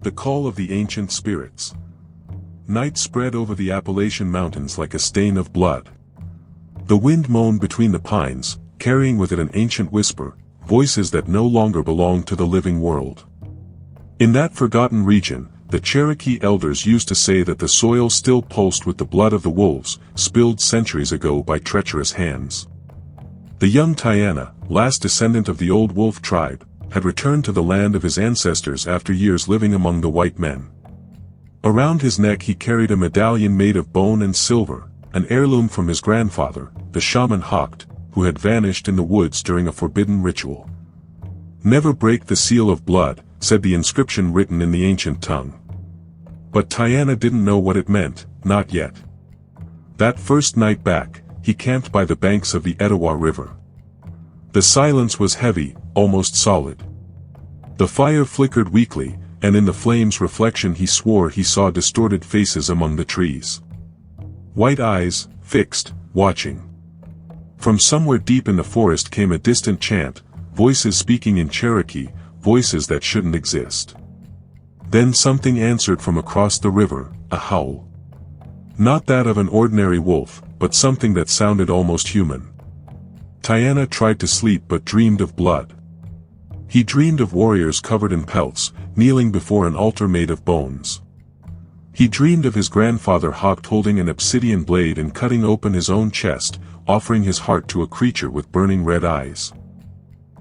The call of the ancient spirits. Night spread over the Appalachian Mountains like a stain of blood. The wind moaned between the pines, carrying with it an ancient whisper, voices that no longer belonged to the living world. In that forgotten region, the Cherokee elders used to say that the soil still pulsed with the blood of the wolves, spilled centuries ago by treacherous hands. The young Tiana, last descendant of the old wolf tribe, had returned to the land of his ancestors after years living among the white men. Around his neck he carried a medallion made of bone and silver, an heirloom from his grandfather, the shaman Hocht, who had vanished in the woods during a forbidden ritual. "Never break the seal of blood," said the inscription written in the ancient tongue. But Tiana didn't know what it meant, not yet. That first night back, he camped by the banks of the Etowah River. The silence was heavy, almost solid. The fire flickered weakly, and in the flame's reflection he swore he saw distorted faces among the trees. White eyes, fixed, watching. From somewhere deep in the forest came a distant chant, voices speaking in Cherokee, voices that shouldn't exist. Then something answered from across the river, a howl. Not that of an ordinary wolf, but something that sounded almost human. Tiana tried to sleep but dreamed of blood. He dreamed of warriors covered in pelts, kneeling before an altar made of bones. He dreamed of his grandfather Hocht holding an obsidian blade and cutting open his own chest, offering his heart to a creature with burning red eyes.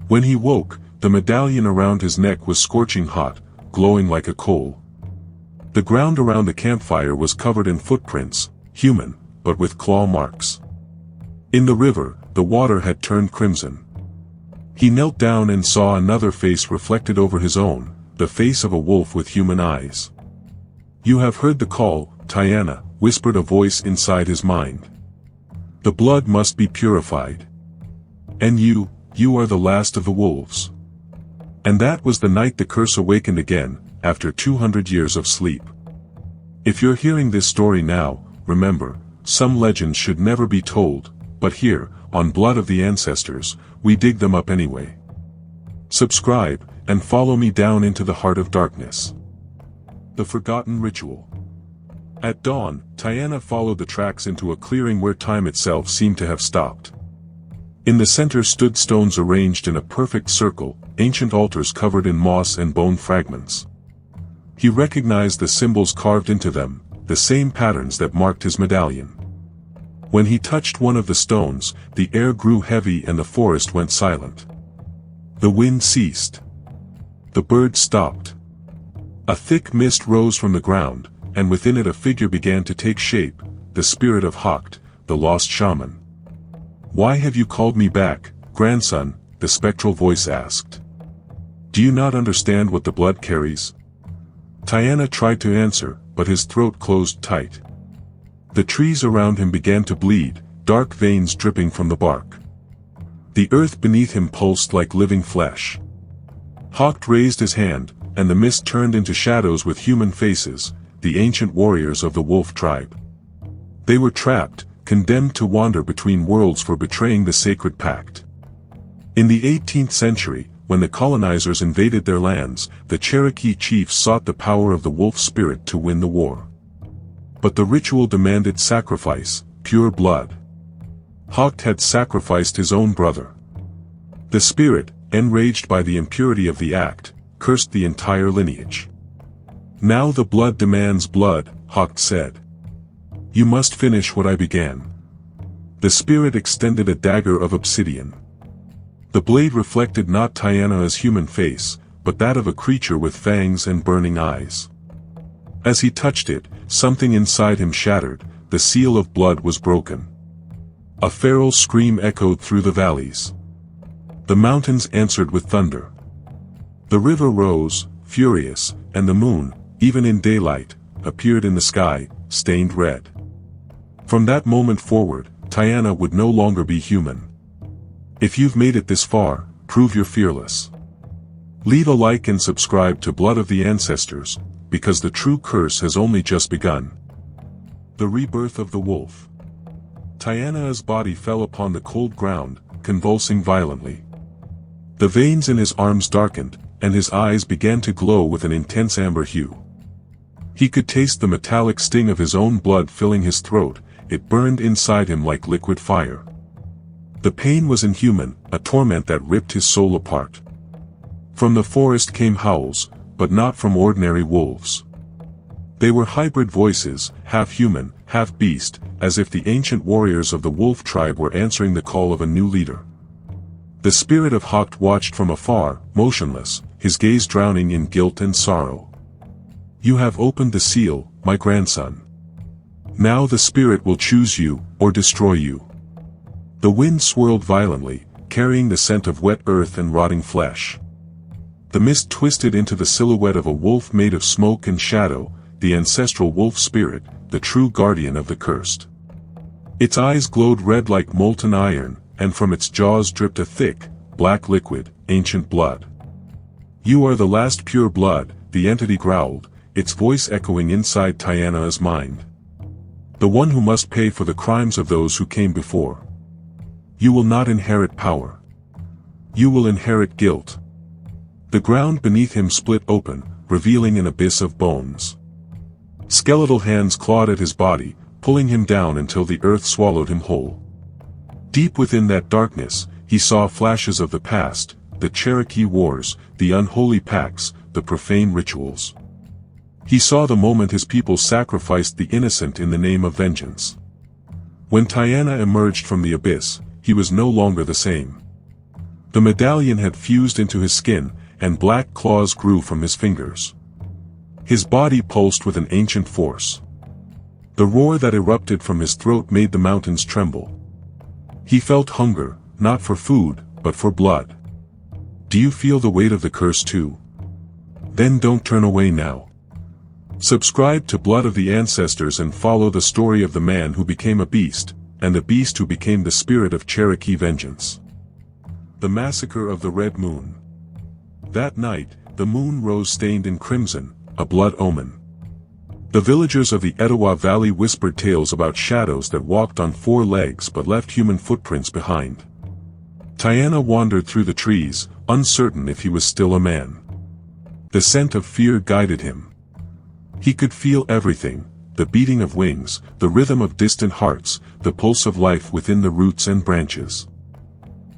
When he woke, the medallion around his neck was scorching hot, glowing like a coal. The ground around the campfire was covered in footprints, human, but with claw marks. In the river, the water had turned crimson. He knelt down and saw another face reflected over his own, the face of a wolf with human eyes. "You have heard the call, Tiana," whispered a voice inside his mind. "The blood must be purified. And you are the last of the wolves." And that was the night the curse awakened again, after 200 years of sleep. If you're hearing this story now, remember, some legends should never be told, but here, on Blood of the Ancestors, we dig them up anyway. Subscribe, and follow me down into the heart of darkness. The Forgotten Ritual. At dawn, Tiana followed the tracks into a clearing where time itself seemed to have stopped. In the center stood stones arranged in a perfect circle, ancient altars covered in moss and bone fragments. He recognized the symbols carved into them, the same patterns that marked his medallion. When he touched one of the stones, the air grew heavy and the forest went silent. The wind ceased. The birds stopped. A thick mist rose from the ground, and within it a figure began to take shape, the spirit of Hocht, the lost shaman. "Why have you called me back, grandson?" the spectral voice asked. "Do you not understand what the blood carries?" Tiana tried to answer, but his throat closed tight. The trees around him began to bleed, dark veins dripping from the bark. The earth beneath him pulsed like living flesh. Hocht raised his hand, and the mist turned into shadows with human faces, the ancient warriors of the wolf tribe. They were trapped, condemned to wander between worlds for betraying the sacred pact. In the 18th century, when the colonizers invaded their lands, the Cherokee chiefs sought the power of the wolf spirit to win the war. But the ritual demanded sacrifice, pure blood. Hocht had sacrificed his own brother. The spirit, enraged by the impurity of the act, cursed the entire lineage. "Now the blood demands blood," Hocht said. "You must finish what I began." The spirit extended a dagger of obsidian. The blade reflected not Tiana's human face, but that of a creature with fangs and burning eyes. As he touched it, something inside him shattered, the seal of blood was broken. A feral scream echoed through the valleys. The mountains answered with thunder. The river rose, furious, and the moon, even in daylight, appeared in the sky, stained red. From that moment forward, Tiana would no longer be human. If you've made it this far, prove you're fearless. Leave a like and subscribe to Blood of the Ancestors, because the true curse has only just begun. The Rebirth of the Wolf. Tiana's body fell upon the cold ground, convulsing violently. The veins in his arms darkened, and his eyes began to glow with an intense amber hue. He could taste the metallic sting of his own blood filling his throat. It burned inside him like liquid fire. The pain was inhuman, a torment that ripped his soul apart. From the forest came howls, but not from ordinary wolves. They were hybrid voices, half human, half beast, as if the ancient warriors of the wolf tribe were answering the call of a new leader. The spirit of Hawk watched from afar, motionless, his gaze drowning in guilt and sorrow. "You have opened the seal, my grandson. Now the spirit will choose you, or destroy you." The wind swirled violently, carrying the scent of wet earth and rotting flesh. The mist twisted into the silhouette of a wolf made of smoke and shadow, the ancestral wolf spirit, the true guardian of the cursed. Its eyes glowed red like molten iron, and from its jaws dripped a thick, black liquid, ancient blood. "You are the last pure blood," the entity growled, its voice echoing inside Tiana's mind. "The one who must pay for the crimes of those who came before. You will not inherit power. You will inherit guilt." The ground beneath him split open, revealing an abyss of bones. Skeletal hands clawed at his body, pulling him down until the earth swallowed him whole. Deep within that darkness, he saw flashes of the past, the Cherokee wars, the unholy pacts, the profane rituals. He saw the moment his people sacrificed the innocent in the name of vengeance. When Tiana emerged from the abyss, he was no longer the same. The medallion had fused into his skin, and black claws grew from his fingers. His body pulsed with an ancient force. The roar that erupted from his throat made the mountains tremble. He felt hunger, not for food, but for blood. Do you feel the weight of the curse too? Then don't turn away now. Subscribe to Blood of the Ancestors and follow the story of the man who became a beast, and the beast who became the spirit of Cherokee vengeance. The Massacre of the Red Moon. That night, the moon rose stained in crimson, a blood omen. The villagers of the Etowah Valley whispered tales about shadows that walked on four legs but left human footprints behind. Tiana wandered through the trees, uncertain if he was still a man. The scent of fear guided him. He could feel everything, the beating of wings, the rhythm of distant hearts, the pulse of life within the roots and branches.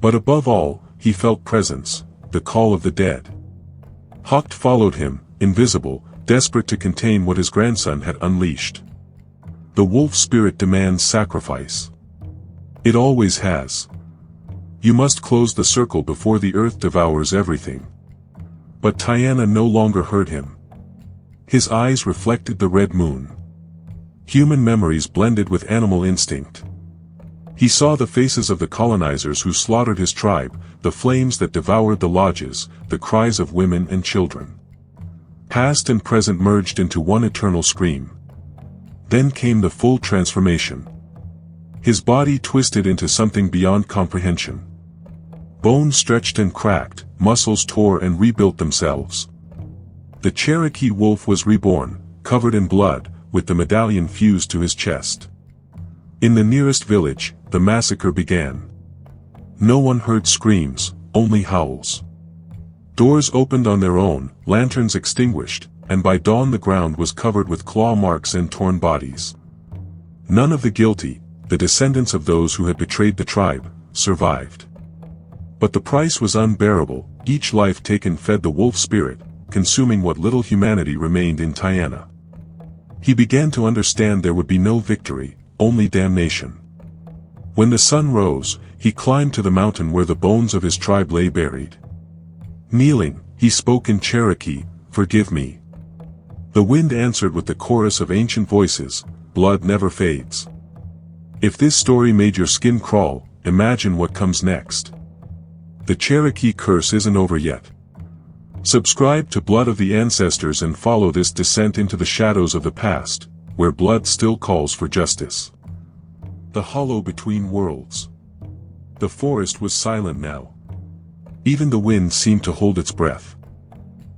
But above all, he felt presence, the call of the dead. Hawk followed him, invisible, desperate to contain what his grandson had unleashed. The wolf spirit demands sacrifice. It always has. You must close the circle before the earth devours everything. But Tiana no longer heard him. His eyes reflected the red moon. Human memories blended with animal instinct. He saw the faces of the colonizers who slaughtered his tribe, the flames that devoured the lodges, the cries of women and children. Past and present merged into one eternal scream. Then came the full transformation. His body twisted into something beyond comprehension. Bones stretched and cracked, muscles tore and rebuilt themselves. The Cherokee wolf was reborn, covered in blood, with the medallion fused to his chest. In the nearest village, the massacre began. No one heard screams, only howls. Doors opened on their own, lanterns extinguished, and by dawn the ground was covered with claw marks and torn bodies. None of the guilty, the descendants of those who had betrayed the tribe, survived. But the price was unbearable. Each life taken fed the wolf spirit, consuming what little humanity remained in Tiana. He began to understand there would be no victory, only damnation. When the sun rose, he climbed to the mountain where the bones of his tribe lay buried. Kneeling, he spoke in Cherokee, "Forgive me." The wind answered with the chorus of ancient voices, "Blood never fades." If this story made your skin crawl, imagine what comes next. The Cherokee curse isn't over yet. Subscribe to Blood of the Ancestors and follow this descent into the shadows of the past, where blood still calls for justice. The hollow between worlds. The forest was silent now. Even the wind seemed to hold its breath.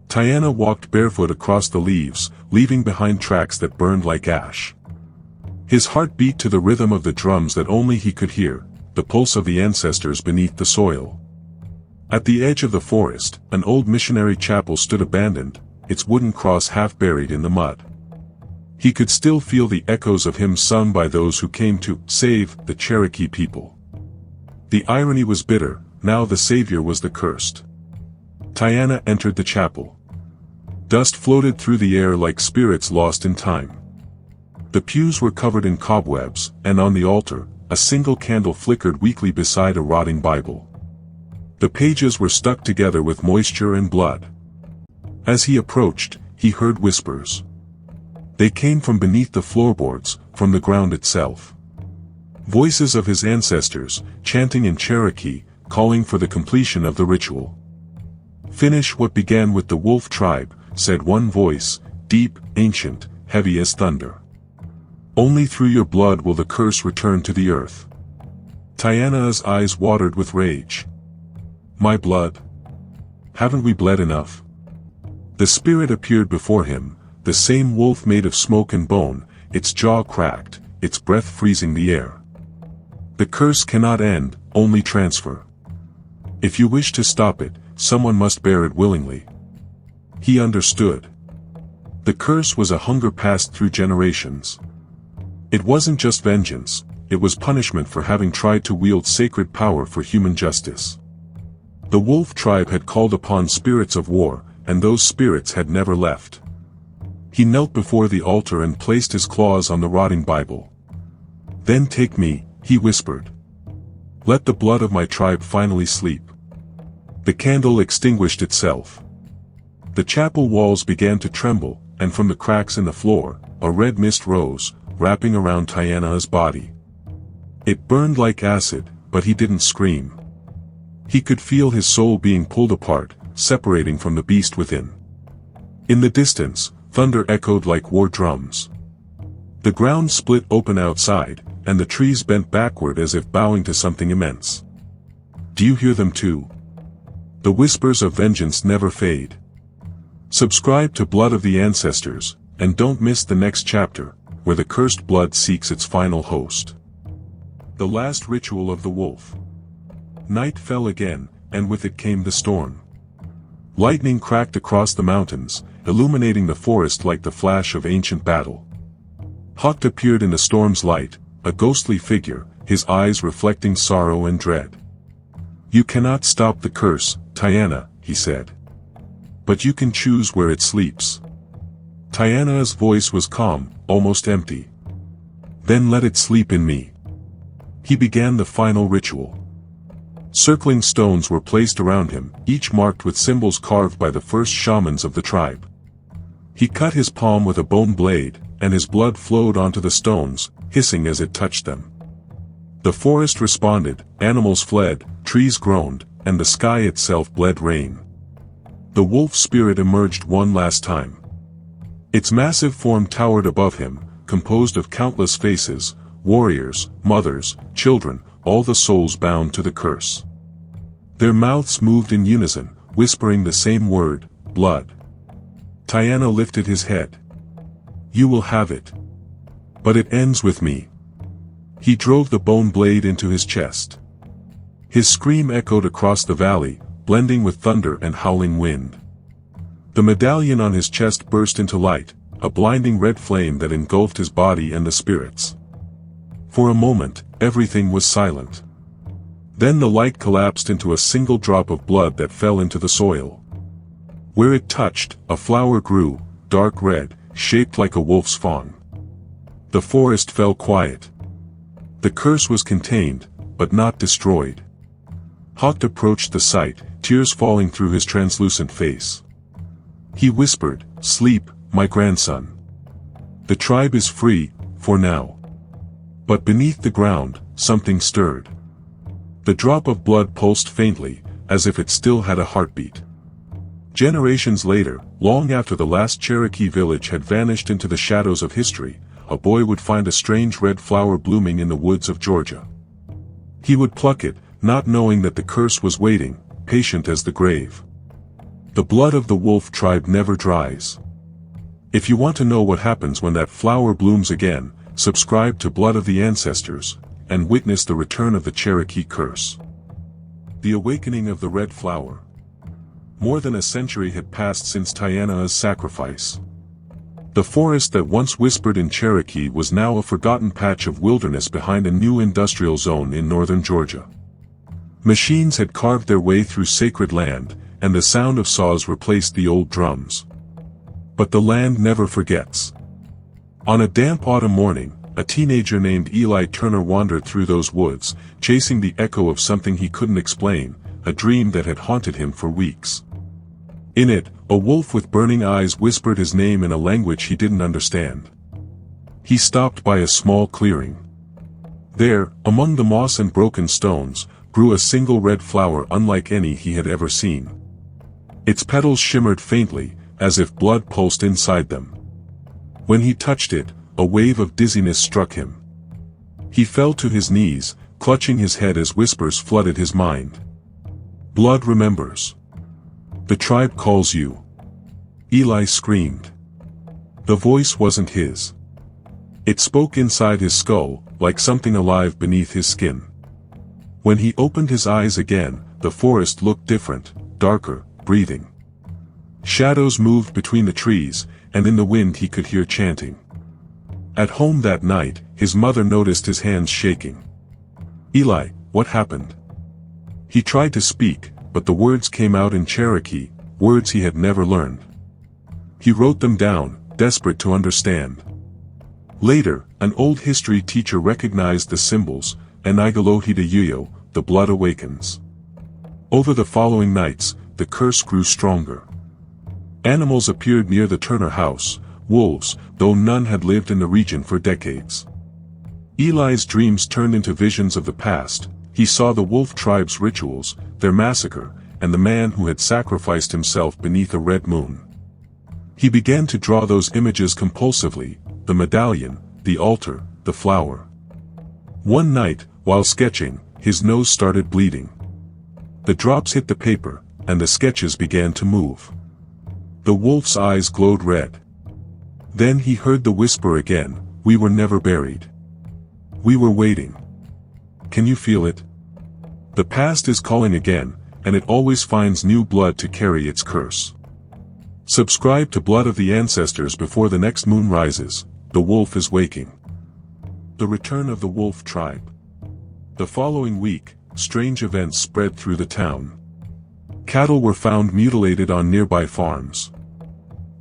Tiana walked barefoot across the leaves, leaving behind tracks that burned like ash. His heart beat to the rhythm of the drums that only he could hear, the pulse of the ancestors beneath the soil. At the edge of the forest, an old missionary chapel stood abandoned, its wooden cross half buried in the mud. He could still feel the echoes of hymns sung by those who came to save the Cherokee people. The irony was bitter, now the savior was the cursed. Tiana entered the chapel. Dust floated through the air like spirits lost in time. The pews were covered in cobwebs, and on the altar, a single candle flickered weakly beside a rotting Bible. The pages were stuck together with moisture and blood. As he approached, he heard whispers. They came from beneath the floorboards, from the ground itself. Voices of his ancestors, chanting in Cherokee, calling for the completion of the ritual. "Finish what began with the wolf tribe," said one voice, deep, ancient, heavy as thunder. "Only through your blood will the curse return to the earth." Tiana's eyes watered with rage. "My blood? Haven't we bled enough?" The spirit appeared before him, the same wolf made of smoke and bone, its jaw cracked, its breath freezing the air. "The curse cannot end, only transfer. If you wish to stop it, someone must bear it willingly." He understood. The curse was a hunger passed through generations. It wasn't just vengeance, it was punishment for having tried to wield sacred power for human justice. The wolf tribe had called upon spirits of war, and those spirits had never left. He knelt before the altar and placed his claws on the rotting Bible. "Then take me," he whispered. "Let the blood of my tribe finally sleep." The candle extinguished itself. The chapel walls began to tremble, and from the cracks in the floor, a red mist rose, wrapping around Tiana's body. It burned like acid, but he didn't scream. He could feel his soul being pulled apart, separating from the beast within. In the distance, thunder echoed like war drums. The ground split open outside, and the trees bent backward as if bowing to something immense. Do you hear them too? The whispers of vengeance never fade. Subscribe to Blood of the Ancestors, and don't miss the next chapter, where the cursed blood seeks its final host. The last ritual of the wolf. Night fell again, and with it came the storm. Lightning cracked across the mountains, illuminating the forest like the flash of ancient battle. Hawk appeared in the storm's light, a ghostly figure, his eyes reflecting sorrow and dread. "You cannot stop the curse, Tiana," he said. "But you can choose where it sleeps." Tiana's voice was calm, almost empty. "Then let it sleep in me." He began the final ritual. Circling stones were placed around him, each marked with symbols carved by the first shamans of the tribe. He cut his palm with a bone blade, and his blood flowed onto the stones, hissing as it touched them. The forest responded, animals fled, trees groaned, and the sky itself bled rain. The wolf spirit emerged one last time. Its massive form towered above him, composed of countless faces, warriors, mothers, children, all the souls bound to the curse. Their mouths moved in unison, whispering the same word, blood. Tiana lifted his head. "You will have it. But it ends with me." He drove the bone blade into his chest. His scream echoed across the valley, blending with thunder and howling wind. The medallion on his chest burst into light, a blinding red flame that engulfed his body and the spirits. For a moment, everything was silent. Then the light collapsed into a single drop of blood that fell into the soil. Where it touched, a flower grew, dark red, shaped like a wolf's fawn. The forest fell quiet. The curse was contained, but not destroyed. Hawk approached the site, tears falling through his translucent face. He whispered, "Sleep, my grandson. The tribe is free, for now." But beneath the ground, something stirred. The drop of blood pulsed faintly, as if it still had a heartbeat. Generations later, long after the last Cherokee village had vanished into the shadows of history, a boy would find a strange red flower blooming in the woods of Georgia. He would pluck it, not knowing that the curse was waiting, patient as the grave. The blood of the wolf tribe never dries. If you want to know what happens when that flower blooms again, subscribe to Blood of the Ancestors, and witness the return of the Cherokee curse. The awakening of the red flower. More than a century had passed since Tiana's sacrifice. The forest that once whispered in Cherokee was now a forgotten patch of wilderness behind a new industrial zone in northern Georgia. Machines had carved their way through sacred land, and the sound of saws replaced the old drums. But the land never forgets. On a damp autumn morning, a teenager named Eli Turner wandered through those woods, chasing the echo of something he couldn't explain, a dream that had haunted him for weeks. In it, a wolf with burning eyes whispered his name in a language he didn't understand. He stopped by a small clearing. There, among the moss and broken stones, grew a single red flower unlike any he had ever seen. Its petals shimmered faintly, as if blood pulsed inside them. When he touched it, a wave of dizziness struck him. He fell to his knees, clutching his head as whispers flooded his mind. "Blood remembers. The tribe calls you." Eli screamed. The voice wasn't his. It spoke inside his skull, like something alive beneath his skin. When he opened his eyes again, the forest looked different, darker, breathing. Shadows moved between the trees, and in the wind he could hear chanting. At home that night, his mother noticed his hands shaking. "Eli, what happened?" He tried to speak, but the words came out in Cherokee, words he had never learned. He wrote them down, desperate to understand. Later, an old history teacher recognized the symbols, Enigalohidayuyo, the blood awakens. Over the following nights, the curse grew stronger. Animals appeared near the Turner house, wolves, though none had lived in the region for decades. Eli's dreams turned into visions of the past. He saw the wolf tribe's rituals, their massacre, and the man who had sacrificed himself beneath a red moon. He began to draw those images compulsively, the medallion, the altar, the flower. One night, while sketching, his nose started bleeding. The drops hit the paper, and the sketches began to move. The wolf's eyes glowed red. Then he heard the whisper again, "We were never buried. We were waiting. Can you feel it? The past is calling again, and it always finds new blood to carry its curse." Subscribe to Blood of the Ancestors before the next moon rises. The wolf is waking. The return of the wolf tribe. The following week, strange events spread through the town. Cattle were found mutilated on nearby farms.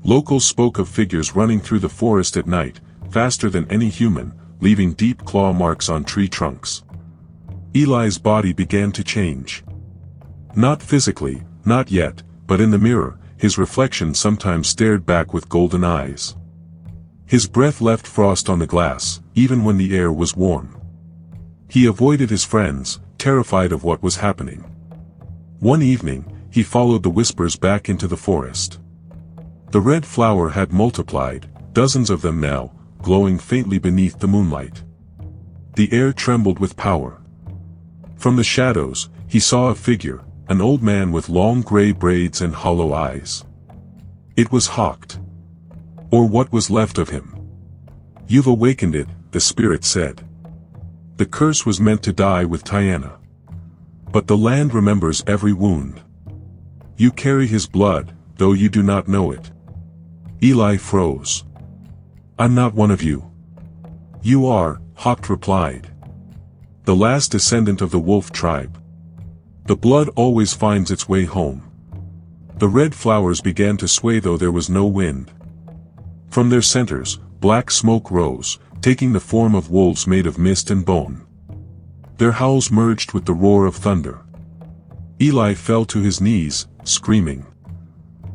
Locals spoke of figures running through the forest at night, faster than any human, leaving deep claw marks on tree trunks. Eli's body began to change. Not physically, not yet, but in the mirror, his reflection sometimes stared back with golden eyes. His breath left frost on the glass, even when the air was warm. He avoided his friends, terrified of what was happening. One evening, he followed the whispers back into the forest. The red flower had multiplied, dozens of them now, glowing faintly beneath the moonlight. The air trembled with power. From the shadows, he saw a figure, an old man with long gray braids and hollow eyes. It was Hawked. Or what was left of him. "You've awakened it," the spirit said. "The curse was meant to die with Tiana. But the land remembers every wound. You carry his blood, though you do not know it." Eli froze. "I'm not one of you." "You are," Hawked replied. "The last descendant of the wolf tribe. The blood always finds its way home." The red flowers began to sway though there was no wind. From their centers, black smoke rose, taking the form of wolves made of mist and bone. Their howls merged with the roar of thunder. Eli fell to his knees, screaming.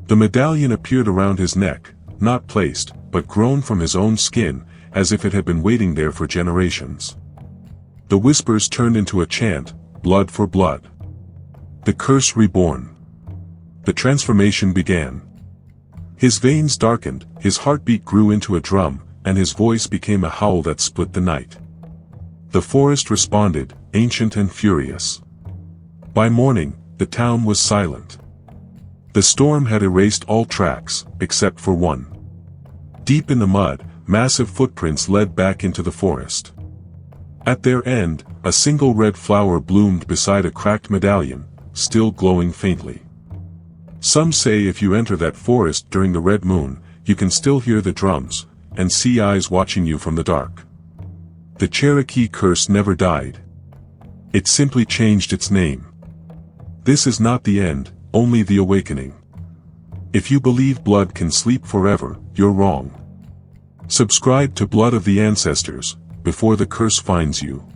The medallion appeared around his neck, not placed, but grown from his own skin, as if it had been waiting there for generations. The whispers turned into a chant, "Blood for blood." The curse reborn. The transformation began. His veins darkened, his heartbeat grew into a drum, and his voice became a howl that split the night. The forest responded, ancient and furious. By morning, the town was silent. The storm had erased all tracks, except for one. Deep in the mud, massive footprints led back into the forest. At their end, a single red flower bloomed beside a cracked medallion, still glowing faintly. Some say if you enter that forest during the red moon, you can still hear the drums, and see eyes watching you from the dark. The Cherokee curse never died. It simply changed its name. This is not the end, only the awakening. If you believe blood can sleep forever, you're wrong. Subscribe to Blood of the Ancestors, before the curse finds you.